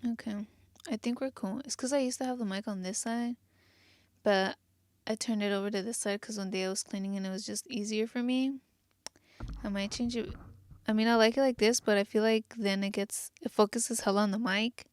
Okay. I think we're cool. It's because I used to have the mic on this side, but I turned it over to this side because one day I was cleaning and it was just easier for me. I might change it. I mean, I like it like this, but I feel like then it focuses hella on the mic.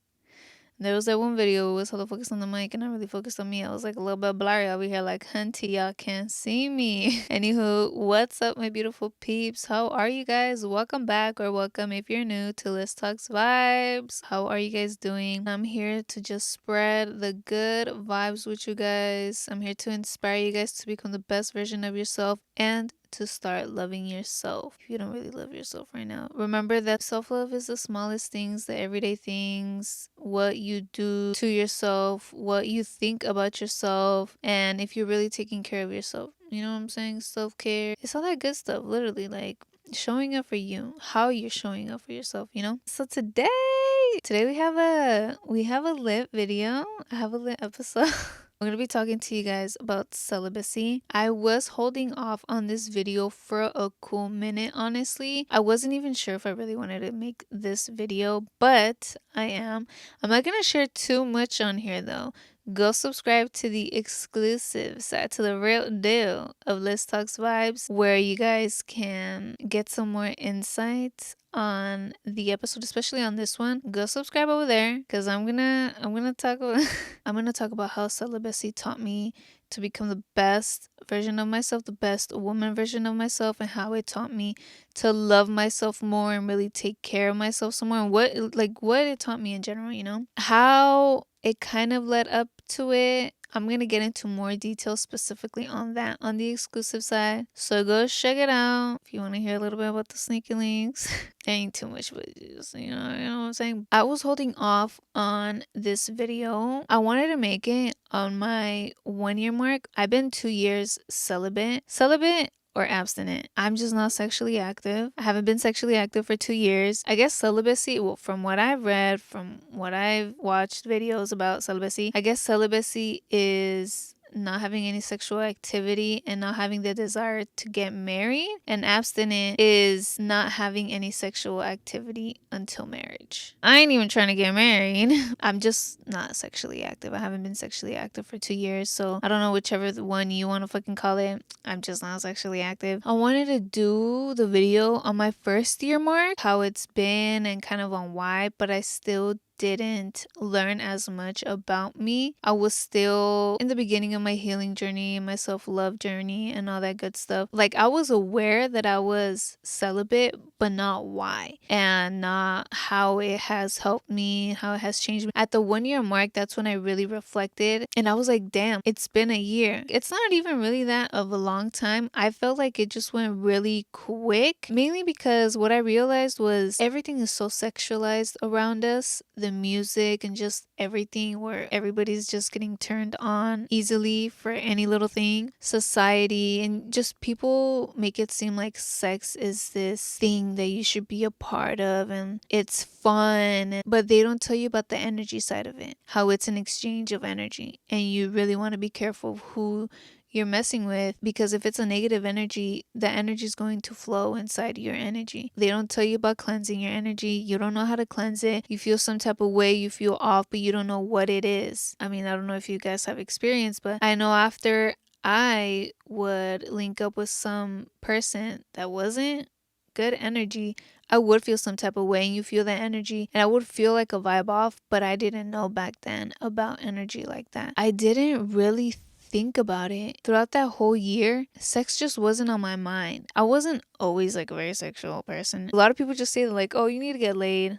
There was that one video, it was hella focused on the mic and not really focused on me. I was like a little bit blurry over here, like, hunty, y'all can't see me. Anywho, what's up, my beautiful peeps? How are you guys? Welcome back, or welcome if you're new to Let's Talks Vibes. How are you guys doing? I'm here to just spread the good vibes with you guys. I'm here to inspire you guys to become the best version of yourself and to start loving yourself if you don't really love yourself right now. Remember that self-love is the smallest things, the everyday things, what you do to yourself, what you think about yourself, and if you're really taking care of yourself. You know what I'm saying? Self-care. It's all that good stuff, literally, like showing up for you, how you're showing up for yourself, you know? So today we have a lit video. I have a lit episode. I'm going to be talking to you guys about celibacy. I was holding off on this video for a cool minute, honestly. I wasn't even sure if I really wanted to make this video, but I am. I'm not going to share too much on here though. Go subscribe to the exclusive side, to the real deal of Let's Talks Vibes, where you guys can get some more insights on the episode, especially on this one. Go subscribe over there, because I'm gonna talk about I'm gonna talk about how celibacy taught me to become the best version of myself, the best woman version of myself, and how it taught me to love myself more and really take care of myself some more, and what it taught me in general, you know? How it kind of led up to it. I'm going to get into more details specifically on that on the exclusive side. So go check it out if you want to hear a little bit about the sneaky links. Ain't too much, but just, you know what I'm saying? I was holding off on this video. I wanted to make it on my 1 year mark. I've been 2 years celibate. Celibate or abstinent. I'm just not sexually active. I haven't been sexually active for 2 years. I guess celibacy, well, from what I've read, from what I've watched videos about celibacy, I guess celibacy is not having any sexual activity and not having the desire to get married, and abstinent is not having any sexual activity until marriage. I ain't even trying to get married. I'm just not sexually active. I haven't been sexually active for 2 years, so I don't know, whichever one you want to fucking call it. I'm just not sexually active. I wanted to do the video on my 1st year mark, how it's been and kind of on why, but I still didn't learn as much about me. I was still in the beginning of my healing journey, my self-love journey, and all that good stuff. Like, I was aware that I was celibate, but not why, and not how it has helped me, how it has changed me. At the 1 year mark, that's when I really reflected, and I was like, damn, it's been a year. It's not even really that of a long time. I felt like it just went really quick, mainly because what I realized was everything is so sexualized around us. The music and just everything, where everybody's just getting turned on easily for any little thing. Society and just people make it seem like sex is this thing that you should be a part of and it's fun, but they don't tell you about the energy side of it, how it's an exchange of energy, and you really want to be careful of who you're messing with, because if it's a negative energy, the energy is going to flow inside your energy. They don't tell you about cleansing your energy. You don't know how to cleanse it. You feel some type of way, you feel off, but you don't know what it is. I mean, I don't know if you guys have experience, but I know after I would link up with some person that wasn't good energy, I would feel some type of way, and you feel that energy, and I would feel like a vibe off, but I didn't know back then about energy like that. I didn't really think about it. Throughout that whole year, sex just wasn't on my mind. I wasn't always like a very sexual person. A lot of people just say like, oh, you need to get laid.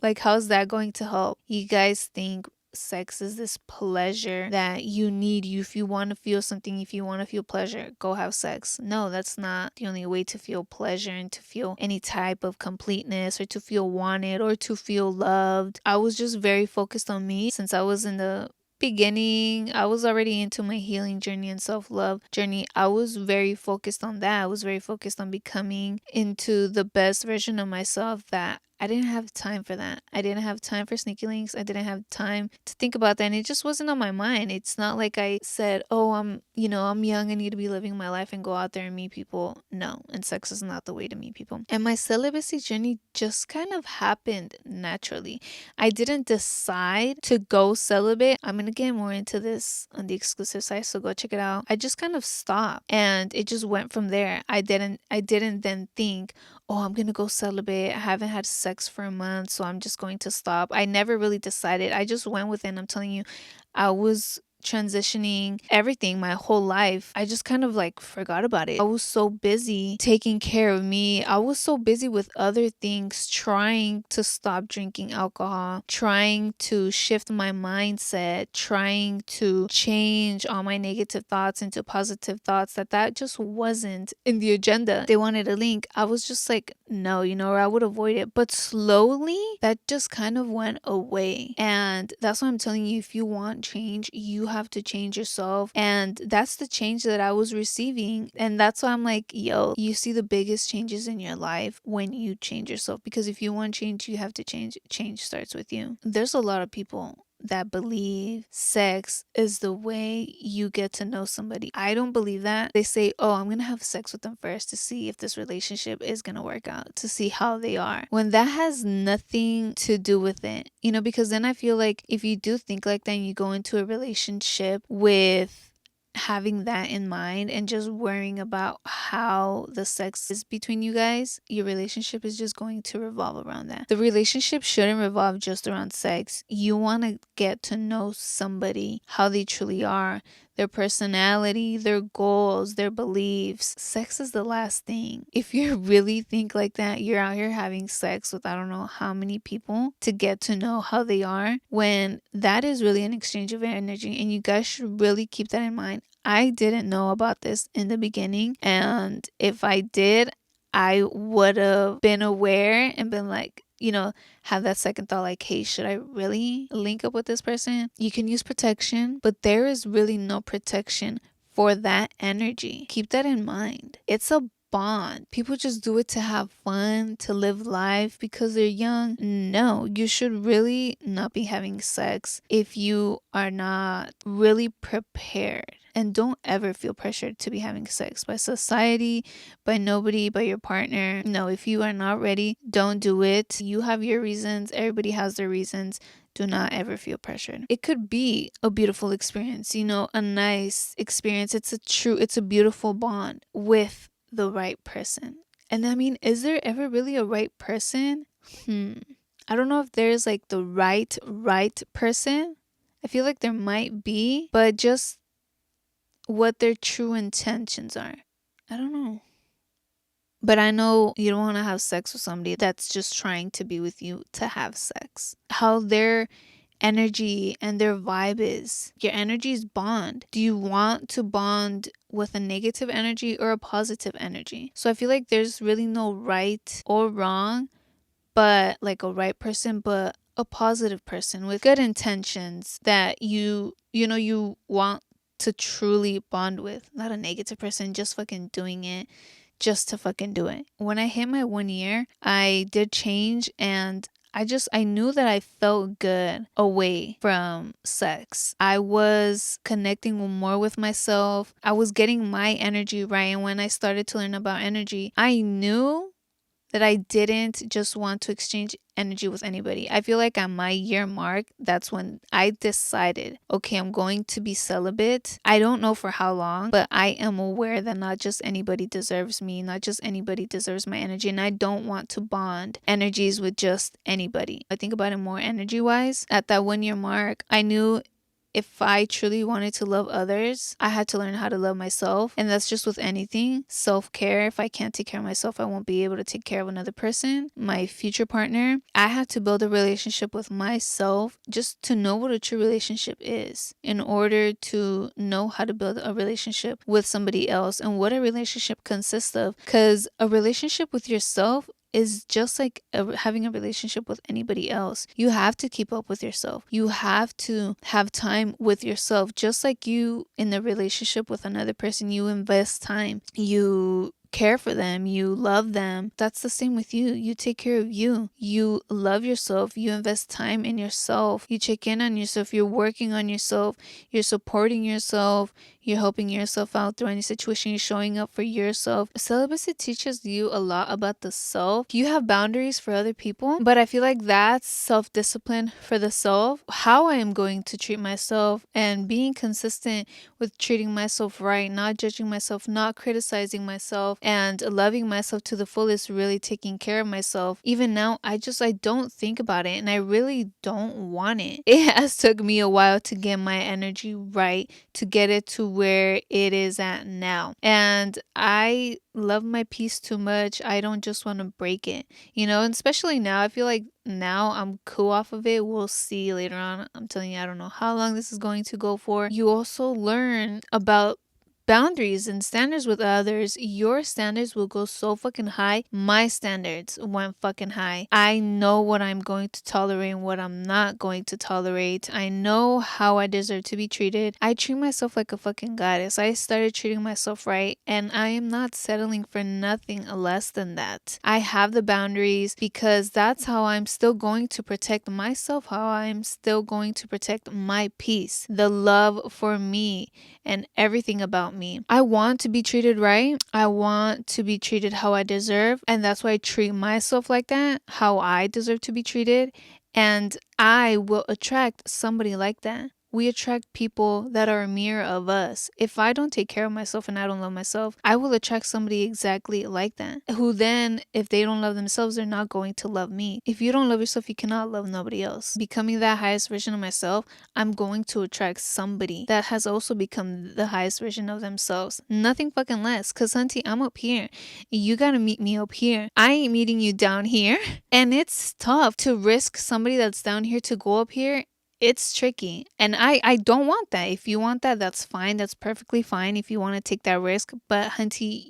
Like, how's that going to help? You guys think sex is this pleasure that you need. You, if you want to feel something, if you want to feel pleasure, go have sex. No, that's not the only way to feel pleasure and to feel any type of completeness or to feel wanted or to feel loved. I was just very focused on me since I was in the beginning. I was already into my healing journey and self-love journey. I was very focused on that. I was very focused on becoming into the best version of myself that I didn't have time for that. I didn't have time for sneaky links. I didn't have time to think about that. And it just wasn't on my mind. It's not like I said, oh, I'm young. I need to be living my life and go out there and meet people. No. And sex is not the way to meet people. And my celibacy journey just kind of happened naturally. I didn't decide to go celibate. I'm going to get more into this on the exclusive site, so go check it out. I just kind of stopped and it just went from there. I didn't then think, oh, I'm going to go celibate. I haven't had sex for a month, so I'm just going to stop. I never really decided. I just went with it. And I'm telling you, I was transitioning everything my whole life. I just kind of like forgot about it. I was so busy taking care of me. I was so busy with other things, trying to stop drinking alcohol, trying to shift my mindset, trying to change all my negative thoughts into positive thoughts, that just wasn't in the agenda. They wanted a link. I was just like, no, or I would avoid it. But slowly that just kind of went away. And that's why I'm telling you, if you want change, you have to change yourself. And that's the change that I was receiving. And that's why I'm like, yo, you see the biggest changes in your life when you change yourself. Because if you want change, you have to change. Change starts with you. There's a lot of people that believe sex is the way you get to know somebody. I don't believe that. They say, oh, I'm going to have sex with them first to see if this relationship is going to work out, to see how they are. When that has nothing to do with it, because then I feel like if you do think like that and you go into a relationship with having that in mind and just worrying about how the sex is between you guys, your relationship is just going to revolve around that. The relationship shouldn't revolve just around sex. You want to get to know somebody, how they truly are, their personality, their goals, their beliefs. Sex is the last thing. If you really think like that, you're out here having sex with I don't know how many people to get to know how they are, when that is really an exchange of energy. And you guys should really keep that in mind. I didn't know about this in the beginning. And if I did, I would have been aware and been like, have that second thought like, hey, should I really link up with this person? You can use protection, but there is really no protection for that energy. Keep that in mind. It's a bond. People just do it to have fun, to live life because they're young. No, you should really not be having sex if you are not really prepared. And don't ever feel pressured to be having sex by society, by nobody, by your partner. No, if you are not ready, don't do it. You have your reasons. Everybody has their reasons. Do not ever feel pressured. It could be a beautiful experience, a nice experience. It's a beautiful bond with the right person. And I mean, is there ever really a right person? I don't know if there's like the right person. I feel like there might be, but just what their true intentions are. I don't know. But I know you don't want to have sex with somebody that's just trying to be with you to have sex. How their energy and their vibe is. Your energies bond. Do you want to bond with a negative energy or a positive energy? So I feel like there's really no right or wrong, but like a right person, but a positive person with good intentions that you want to truly bond with. Not a negative person just fucking doing it just to fucking do it. When I hit my 1 year, I did change, and I knew that I felt good away from sex. I was connecting more with myself. I was getting my energy right. And when I started to learn about energy, I knew that I didn't just want to exchange energy with anybody. I feel like at my year mark, that's when I decided, okay, I'm going to be celibate. I don't know for how long, but I am aware that not just anybody deserves me, not just anybody deserves my energy, and I don't want to bond energies with just anybody. I think about it more energy wise. At that 1 year mark, I knew if I truly wanted to love others, I had to learn how to love myself. And that's just with anything. Self-care. If I can't take care of myself, I won't be able to take care of another person, my future partner. I had to build a relationship with myself just to know what a true relationship is, in order to know how to build a relationship with somebody else and what a relationship consists of. Because a relationship with yourself is just like having a relationship with anybody else. You have to keep up with yourself. You have to have time with yourself. Just like you in the relationship with another person, you invest time. You care for them, you love them. That's the same with you. You take care of you. You love yourself. You invest time in yourself. You check in on yourself. You're working on yourself. You're supporting yourself. You're helping yourself out through any situation. You're showing up for yourself. Celibacy teaches you a lot about the self. You have boundaries for other people, but I feel like that's self-discipline for the self. How I am going to treat myself and being consistent with treating myself right, not judging myself, not criticizing myself, and loving myself to the fullest, really taking care of myself. Even now, I don't think about it, and I really don't want it. It has took me a while to get my energy right, to get it to where it is at now. And I love my peace too much. I don't just want to break it, and especially now, I feel like now I'm cool off of it. We'll see later on. I'm telling you, I don't know how long this is going to go for. You also learn about boundaries and standards with others. Your standards will go so fucking high. My standards went fucking high. I know what I'm going to tolerate and what I'm not going to tolerate. I know how I deserve to be treated. I treat myself like a fucking goddess. I started treating myself right, and I am not settling for nothing less than that. I have the boundaries because that's how I'm still going to protect myself, how I'm still going to protect my peace, the love for me, and everything about me. I want to be treated right. I want to be treated how I deserve. And that's why I treat myself like that, how I deserve to be treated. And I will attract somebody like that. We attract people that are a mirror of us. If I don't take care of myself and I don't love myself, I will attract somebody exactly like that. Who then, if they don't love themselves, they're not going to love me. If you don't love yourself, you cannot love nobody else. Becoming that highest version of myself, I'm going to attract somebody that has also become the highest version of themselves. Nothing fucking less. Cause hunty, I'm up here. You gotta meet me up here. I ain't meeting you down here. And it's tough to risk somebody that's down here to go up here. It's tricky. And I don't want that. If you want that, that's fine. That's perfectly fine if you want to take that risk. But hunty,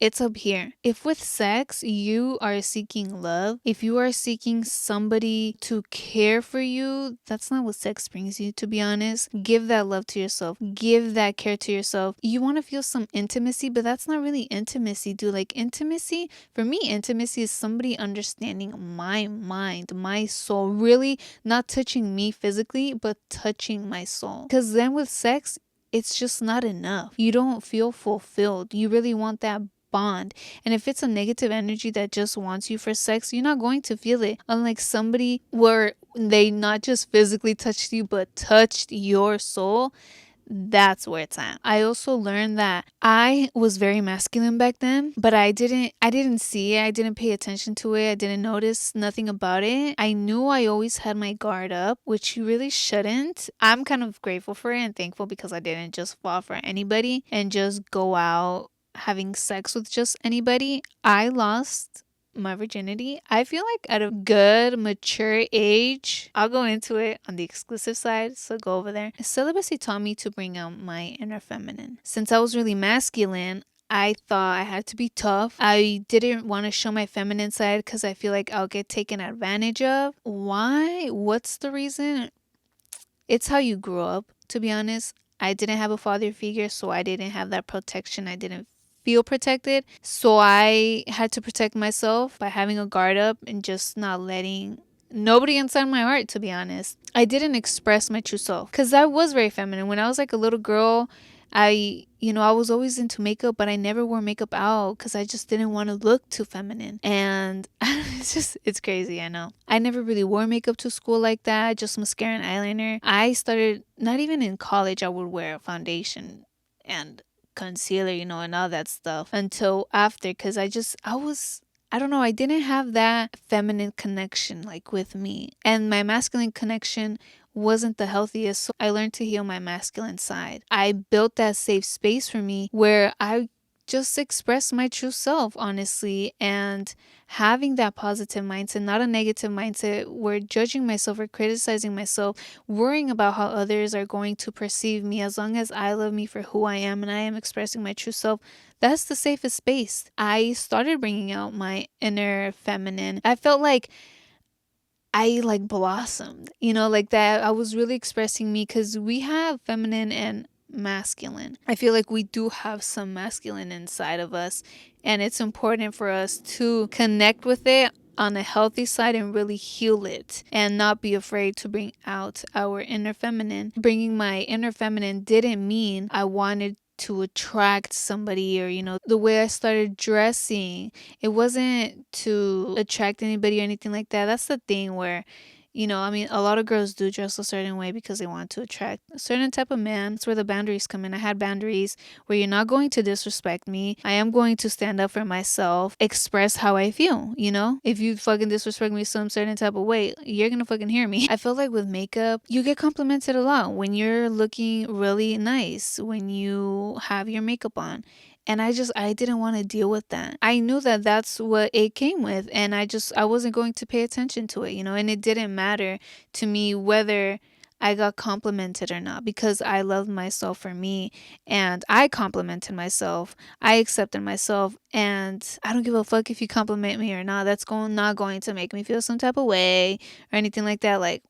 it's up here. If with sex you are seeking love, if you are seeking somebody to care for you, that's not what sex brings you, to be honest. Give that love to yourself. Give that care to yourself. You want to feel some intimacy, but that's not really intimacy, dude. Like intimacy, for me, intimacy is somebody understanding my mind, my soul, really not touching me physically, but touching my soul. Because then with sex, it's just not enough. You don't feel fulfilled. You really want that bond. And if it's a negative energy that just wants you for sex, you're not going to feel it. Unlike somebody where they not just physically touched you, but touched your soul, that's where it's at. I also learned that I was very masculine back then, but I didn't see it. I didn't pay attention to it. I didn't notice nothing about it. I knew I always had my guard up, which you really shouldn't. I'm kind of grateful for it and thankful because I didn't just fall for anybody and just go out having sex with just anybody. I lost my virginity, I feel like at a good mature age. I'll go into it on the exclusive side, so go over there. Celibacy taught me to bring out my inner feminine. Since I was really masculine, I thought I had to be tough. I didn't want to show my feminine side because I feel like I'll get taken advantage of. Why? What's the reason? It's how you grew up, to be honest. I didn't have a father figure, so I didn't have that protection. I didn't feel protected. So I had to protect myself by having a guard up and just not letting nobody inside my heart, to be honest. I didn't express my true self because I was very feminine. When I was like a little girl, I was always into makeup, but I never wore makeup out because I just didn't want to look too feminine. And it's crazy, I know. I never really wore makeup to school like that, just mascara and eyeliner. I started, not even in college, I would wear foundation and concealer, and all that stuff until after, because I don't know, I didn't have that feminine connection like with me. And my masculine connection wasn't the healthiest, so I learned to heal my masculine side. I built that safe space for me where I just express my true self, honestly, and having that positive mindset, not a negative mindset where judging myself or criticizing myself, worrying about how others are going to perceive me. As long as I love me for who I am and I am expressing my true self, that's the safest space. I started bringing out my inner feminine. I felt like I like blossomed, like that. I was really expressing me because we have feminine and masculine. I feel like we do have some masculine inside of us, and it's important for us to connect with it on a healthy side and really heal it and not be afraid to bring out our inner feminine. Bringing my inner feminine didn't mean I wanted to attract somebody, or the way I started dressing, it wasn't to attract anybody or anything like that. That's the thing where I mean, a lot of girls do dress a certain way because they want to attract a certain type of man. That's where the boundaries come in. I had boundaries where you're not going to disrespect me. I am going to stand up for myself, express how I feel, If you fucking disrespect me some certain type of way, you're gonna fucking hear me. I feel like with makeup, you get complimented a lot when you're looking really nice, when you have your makeup on. And I didn't want to deal with that. I knew that that's what it came with. And I wasn't going to pay attention to it, and it didn't matter to me whether I got complimented or not, because I loved myself for me and I complimented myself. I accepted myself, and I don't give a fuck if you compliment me or not. That's not going to make me feel some type of way or anything like that. Like,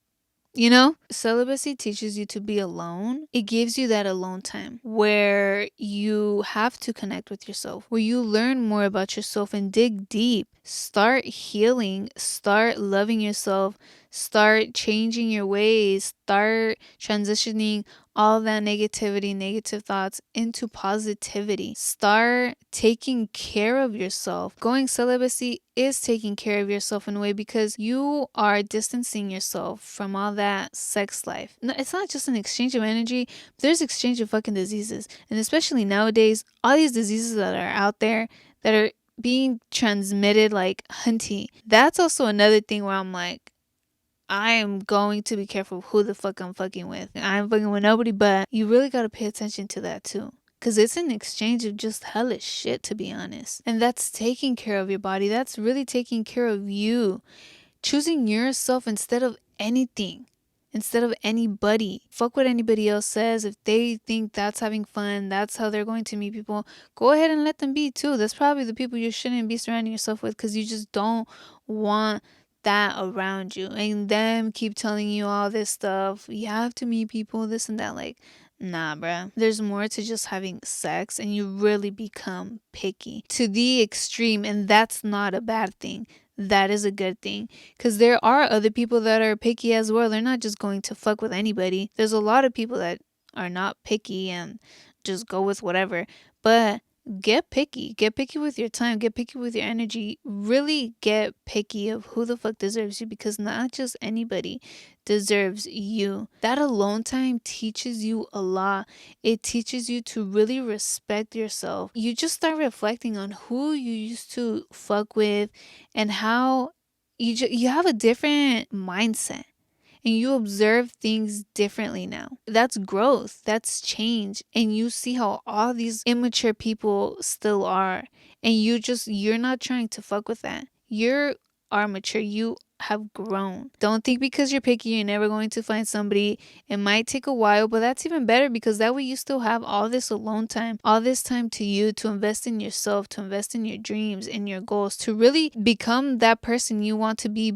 celibacy teaches you to be alone. It gives you that alone time where you have to connect with yourself, where you learn more about yourself and dig deep. Start healing, start loving yourself, start changing your ways, start transitioning all that negativity, negative thoughts into positivity. Start taking care of yourself. Going celibacy is taking care of yourself in a way, because you are distancing yourself from all that sex life. No, it's not just an exchange of energy, there's exchange of fucking diseases. And especially nowadays, all these diseases that are out there that are being transmitted like hunty. That's also another thing where I'm like, I am going to be careful of who the fuck I'm fucking with. I'm fucking with nobody, but you really got to pay attention to that too. Because it's an exchange of just hellish shit, to be honest. And that's taking care of your body. That's really taking care of you. Choosing yourself instead of anything. Instead of anybody. Fuck what anybody else says. If they think that's having fun, that's how they're going to meet people, go ahead and let them be too. That's probably the people you shouldn't be surrounding yourself with, because you just don't want that around you. And them keep telling you all this stuff. You have to meet people, this and that. Like, nah, bruh. There's more to just having sex, and you really become picky to the extreme, and that's not a bad thing. That is a good thing, because there are other people that are picky as well. They're not just going to fuck with anybody. There's a lot of people that are not picky and just go with whatever. But get picky. Get picky with your time. Get picky with your energy. Really get picky of who the fuck deserves you, because not just anybody deserves you. That alone time teaches you a lot. It teaches you to really respect yourself. You just start reflecting on who you used to fuck with and how you have a different mindset, and you observe things differently now. That's growth, that's change. And you see how all these immature people still are. And you're not trying to fuck with that. You are mature. You have grown. Don't think because you're picky you're never going to find somebody. It might take a while, but that's even better, because that way you still have all this alone time, all this time to you, to invest in yourself, to invest in your dreams and your goals, to really become that person you want to be.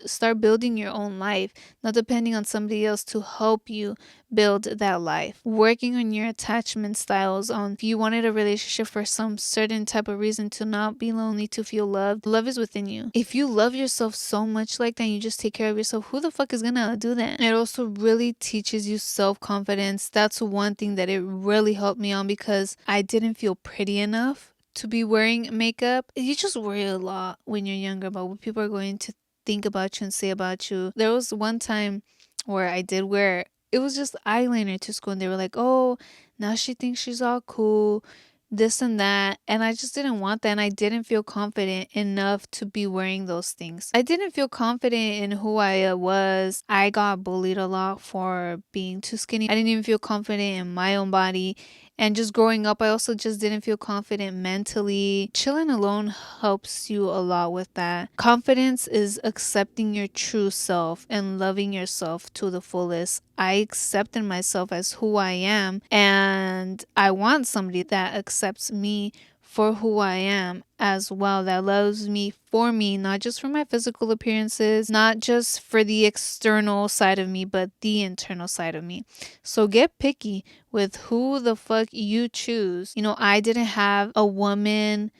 Start building your own life, not depending on somebody else to help you build that life. Working on your attachment styles, on if you wanted a relationship for some certain type of reason, to not be lonely, to feel loved. Love is within you. If you love yourself so much like that, you just take care of yourself, who the fuck is gonna do that? It also really teaches you self-confidence. That's one thing that it really helped me on, because I didn't feel pretty enough to be wearing makeup. You just worry a lot when you're younger about what people are going to think about you and say about you. There was one time where I did wear, it was just eyeliner to school, and they were like, oh, now she thinks she's all cool, this and that. And I just didn't want that, and I didn't feel confident enough to be wearing those things. I didn't feel confident in who I was. I got bullied a lot for being too skinny. I didn't even feel confident in my own body. And just growing up, I also just didn't feel confident mentally. Chilling alone helps you a lot with that. Confidence is accepting your true self and loving yourself to the fullest. I accepted myself as who I am, and I want somebody that accepts me for who I am as well, that loves me for me, not just for my physical appearances, not just for the external side of me, but the internal side of me. So get picky with who the fuck you choose. You know, I didn't have a woman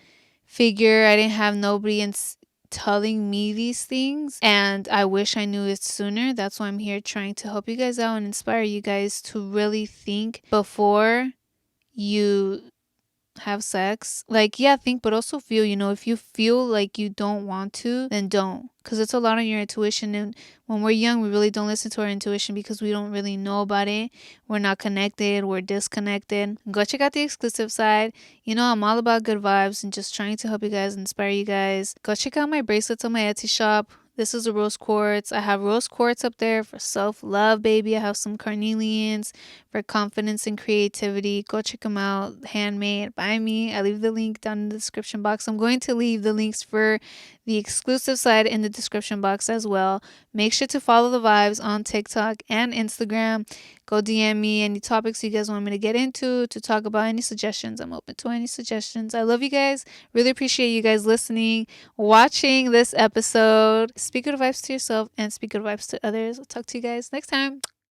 figure, I didn't have nobody telling me these things, and I wish I knew it sooner. That's why I'm here trying to help you guys out and inspire you guys to really think before you have sex. Like, yeah, think, but also feel. You know, if you feel like you don't want to, then don't. Because it's a lot on your intuition. And when we're young, we really don't listen to our intuition because we don't really know about it. We're not connected. We're disconnected. Go check out the exclusive side. You know, I'm all about good vibes and just trying to help you guys, inspire you guys. Go check out my bracelets on my Etsy shop. This is a rose quartz. I have rose quartz up there for self-love, baby. I have some carnelians for confidence and creativity. Go check them out. Handmade by me. I leave the link down in the description box. I'm going to leave the links for the exclusive side in the description box as well. Make sure to follow the vibes on TikTok and Instagram. Go DM me any topics you guys want me to get into, to talk about, any suggestions. I'm open to any suggestions. I love you guys. Really appreciate you guys listening, watching this episode. Speak good vibes to yourself and speak good vibes to others. I'll talk to you guys next time.